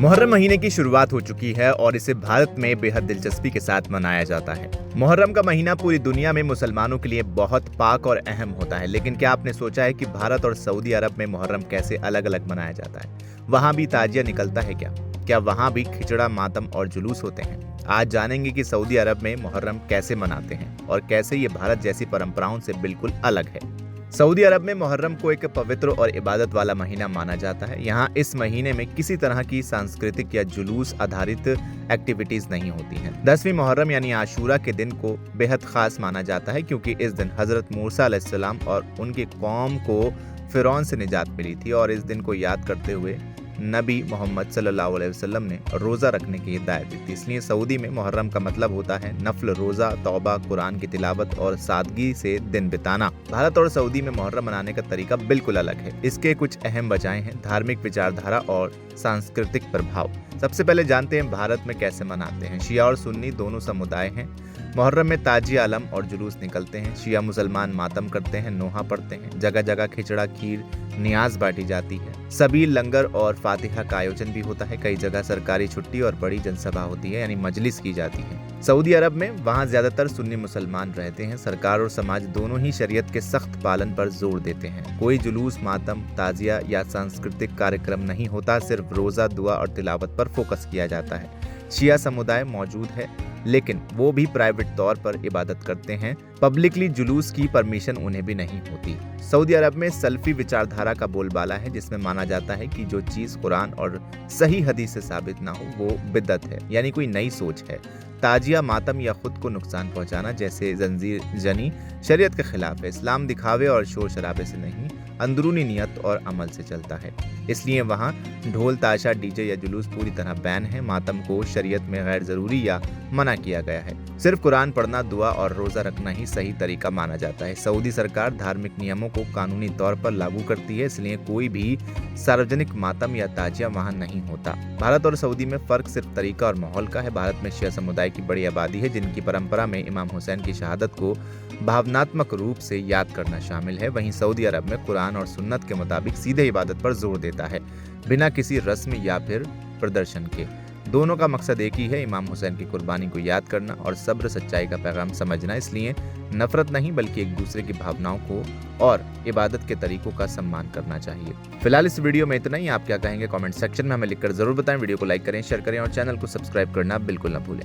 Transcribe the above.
मुहर्रम महीने की शुरुआत हो चुकी है और इसे भारत में बेहद दिलचस्पी के साथ मनाया जाता है। मुहर्रम का महीना पूरी दुनिया में मुसलमानों के लिए बहुत पाक और अहम होता है, लेकिन क्या आपने सोचा है कि भारत और सऊदी अरब में मुहर्रम कैसे अलग अलग मनाया जाता है? वहाँ भी ताजिया निकलता है क्या वहाँ भी खिचड़ा, मातम और जुलूस होते हैं? आज जानेंगे कि सऊदी अरब में मुहर्रम कैसे मनाते हैं और कैसे ये भारत जैसी परंपराओं से बिल्कुल अलग है। सऊदी अरब में मुहर्रम को एक पवित्र और इबादत वाला महीना माना जाता है। यहाँ इस महीने में किसी तरह की सांस्कृतिक या जुलूस आधारित एक्टिविटीज नहीं होती हैं। 10वीं मुहर्रम यानी आशूरा के दिन को बेहद खास माना जाता है, क्योंकि इस दिन हजरत मूसा अलैहिस्सलाम और उनकी कौम को फिरौन से निजात मिली थी और इस दिन को याद करते हुए नबी मोहम्मद सल्लल्लाहु अलैहि वसल्लम ने रोज़ा रखने की हिदायत दी थी। इसलिए सऊदी में मुहर्रम का मतलब होता है नफल, रोज़ा, तौबा, कुरान की तिलावत और सादगी से दिन बिताना। भारत और सऊदी में मुहर्रम मनाने का तरीका बिल्कुल अलग है। इसके कुछ अहम वजहें हैं: धार्मिक विचारधारा और सांस्कृतिक प्रभाव। सबसे पहले जानते हैं भारत में कैसे मनाते हैं। शिया और सुन्नी दोनों समुदाय हैं। मुहर्रम में ताजिया, अलम और जुलूस निकलते हैं। शिया मुसलमान मातम करते हैं, नोहा पढ़ते हैं, जगह जगह खिचड़ा, खीर, नियाज बांटी जाती है। सभी लंगर और फातिहा का आयोजन भी होता है। कई जगह सरकारी छुट्टी और बड़ी जनसभा होती है, यानी मजलिस की जाती है। सऊदी अरब में वहाँ ज्यादातर सुन्नी मुसलमान रहते हैं। सरकार और समाज दोनों ही शरीयत के सख्त पालन पर जोर देते हैं। कोई जुलूस, मातम, ताजिया या सांस्कृतिक कार्यक्रम नहीं होता। सिर्फ रोजा, दुआ और तिलावत पर फोकस किया जाता है। शिया समुदाय मौजूद है, लेकिन वो भी प्राइवेट तौर पर इबादत करते हैं। पब्लिकली जुलूस की परमिशन उन्हें भी नहीं होती। सऊदी अरब में सल्फी विचारधारा का बोलबाला है, जिसमें माना जाता है कि जो चीज कुरान और सही हदीस से साबित ना हो वो बिदअत है, यानी कोई नई सोच है। ताजिया, मातम या खुद को नुकसान पहुंचाना जैसे जंजीर जनी शरीयत के खिलाफ है। इस्लाम दिखावे और शोर शराबे से नहीं, अंदरूनी नियत और अमल से चलता है। इसलिए वहाँ ढोल, ताशा, डीजे या जुलूस पूरी तरह बैन है। मातम को शरीयत में गैर जरूरी या मना किया गया है। सिर्फ कुरान पढ़ना, दुआ और रोजा रखना ही सही तरीका माना जाता है। सऊदी सरकार धार्मिक नियमों को कानूनी तौर पर लागू करती है, इसलिए कोई भी सार्वजनिक मातम या ताजिया वहाँ नहीं होता। भारत और सऊदी में फर्क सिर्फ तरीका और माहौल का है। भारत में शिया समुदाय की बड़ी आबादी है, जिनकी परंपरा में इमाम हुसैन की शहादत को भावनात्मक रूप से याद करना शामिल है। वहीं सऊदी अरब में कुरान और सुन्नत के मुताबिक सीधे इबादत पर जोर देता है, बिना किसी रस्म या फिर प्रदर्शन के। दोनों का मकसद एक ही है, इमाम हुसैन की कुर्बानी को याद करना और सब्र, सच्चाई का पैगाम समझना। इसलिए नफरत नहीं, बल्कि एक दूसरे की भावनाओं को और इबादत के तरीकों का सम्मान करना चाहिए। फिलहाल इस वीडियो में इतना ही। आप क्या कहेंगे कमेंट सेक्शन में हमें लिखकर जरूर बताएं। वीडियो को लाइक करें, शेयर करें और चैनल को सब्सक्राइब करना बिल्कुल ना भूलें।